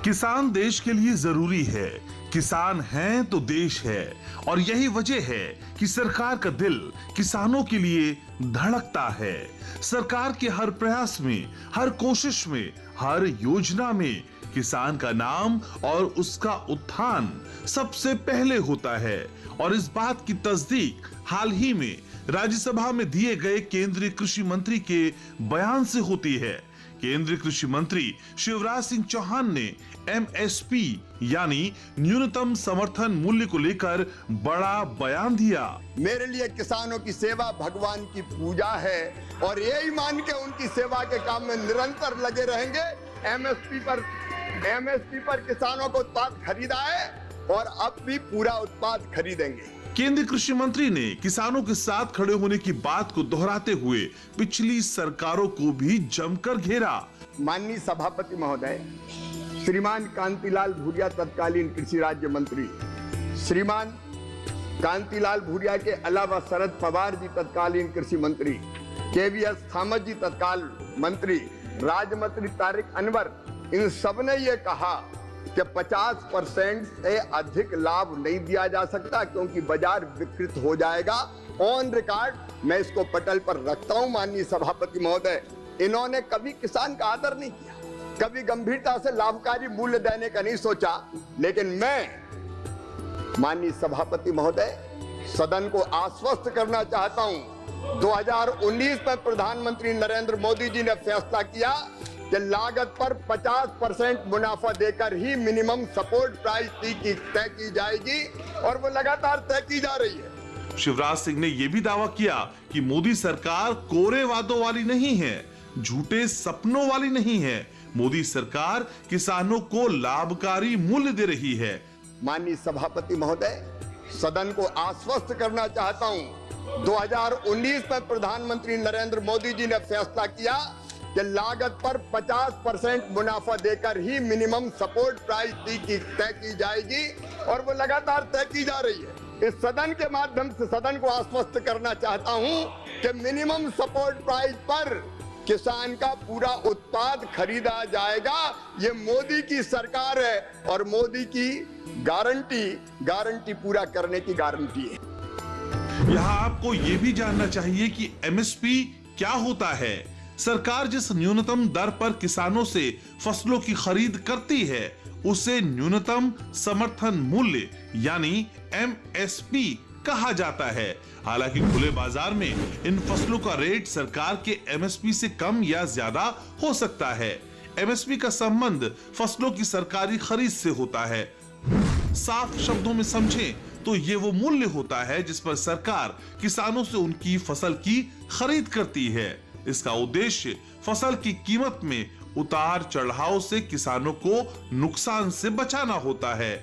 किसान देश के लिए जरूरी है। किसान हैं तो देश है और यही वजह है कि सरकार का दिल किसानों के लिए धड़कता है। सरकार के हर प्रयास में, हर कोशिश में, हर योजना में किसान का नाम और उसका उत्थान सबसे पहले होता है। और इस बात की तस्दीक हाल ही में राज्यसभा में दिए गए केंद्रीय कृषि मंत्री के बयान से होती है। केंद्रीय कृषि मंत्री शिवराज सिंह चौहान ने एमएसपी यानी न्यूनतम समर्थन मूल्य को लेकर बड़ा बयान दिया। मेरे लिए किसानों की सेवा भगवान की पूजा है और यही मान के उनकी सेवा के काम में निरंतर लगे रहेंगे। एमएसपी पर किसानों को उत्पाद खरीदा है और अब भी पूरा उत्पाद खरीदेंगे। केंद्रीय कृषि मंत्री ने किसानों के साथ खड़े होने की बात को दोहराते हुए पिछली सरकारों को भी जमकर घेरा। माननीय सभापति महोदय, श्रीमान कांतिलाल भूरिया तत्कालीन कृषि राज्य मंत्री, श्रीमान कांतिलाल भूरिया के अलावा शरद पवार जी तत्कालीन कृषि मंत्री, केवीएस थॉमस जी तत्काल मंत्री, राज्य मंत्री तारिक अनवर, इन सबने ये कहा कि 50% से अधिक लाभ नहीं दिया जा सकता क्योंकि बाजार विकृत हो जाएगा। ऑन रिकॉर्ड मैं इसको पटल पर रखता हूं। माननीय सभापति महोदय, इन्होंने कभी किसान का आदर नहीं किया, कभी गंभीरता से लाभकारी मूल्य देने का नहीं सोचा। लेकिन मैं माननीय सभापति महोदय सदन को आश्वस्त करना चाहता हूं, 2019 में प्रधानमंत्री नरेंद्र मोदी जी ने फैसला किया कि लागत पर 50% मुनाफा देकर ही मिनिमम सपोर्ट प्राइस तय की जाएगी और वो लगातार तय की जा रही है। शिवराज सिंह ने यह भी दावा किया कि मोदी सरकार कोरे वादों वाली नहीं है, झूठे सपनों वाली नहीं है। मोदी सरकार किसानों को लाभकारी मूल्य दे रही है। माननीय सभापति महोदय, सदन को आश्वस्त करना चाहता हूं, 2019 में प्रधानमंत्री नरेंद्र मोदी जी ने फैसला किया कि लागत पर 50% मुनाफा देकर ही मिनिमम सपोर्ट प्राइस तय की जाएगी और वो लगातार तय की जा रही है। इस सदन के माध्यम से सदन को आश्वस्त करना चाहता हूं कि मिनिमम सपोर्ट प्राइस पर किसान का पूरा उत्पाद खरीदा जाएगा। ये मोदी की सरकार है और मोदी की गारंटी पूरा करने की गारंटी है। यहाँ आपको ये भी जानना चाहिए कि एमएसपी क्या होता है। सरकार जिस न्यूनतम दर पर किसानों से फसलों की खरीद करती है उसे न्यूनतम समर्थन मूल्य यानी एमएसपी कहा जाता है। हालांकि खुले बाजार में इन फसलों का रेट सरकार के एमएसपी से कम या ज्यादा हो सकता है। एमएसपी का संबंध फसलों की सरकारी खरीद से होता है। साफ शब्दों में समझें तो ये वो मूल्य होता है जिस पर सरकार किसानों से उनकी फसल की खरीद करती है। इसका उद्देश्य फसल की कीमत में उतार चढ़ाव से किसानों को नुकसान से बचाना होता है।